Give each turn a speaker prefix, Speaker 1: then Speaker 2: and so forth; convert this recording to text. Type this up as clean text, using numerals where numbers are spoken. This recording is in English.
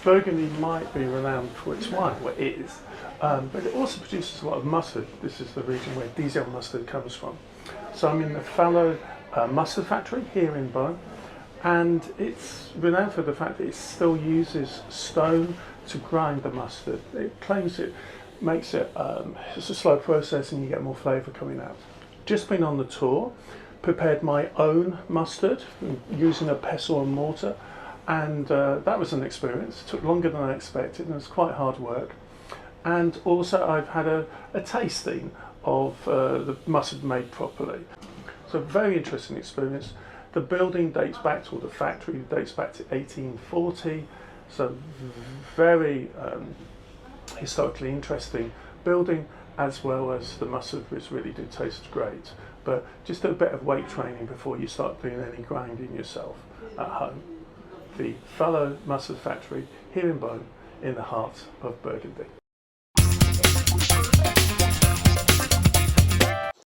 Speaker 1: Burgundy might be renowned for its wine, well it is, but it also produces a lot of mustard. This is the region where Dijon mustard comes from. So I'm in the Fallot mustard factory here in Beaune, and it's renowned for the fact that it still uses stone to grind the mustard. It claims it makes it, it's a slow process and you get more flavour coming out. Just been on the tour, prepared my own mustard using a pestle and mortar, and that was an experience. It took longer than I expected and it was quite hard work. And also I've had a tasting of the mustard made properly. So very interesting experience. The building dates back to, or the factory dates back to 1840, so very historically interesting building, as well as the mustard, which really do taste great. But just a bit of weight training before you start doing any grinding yourself at home. The Fallot Mustard Factory here in Beaune, in the heart of Burgundy.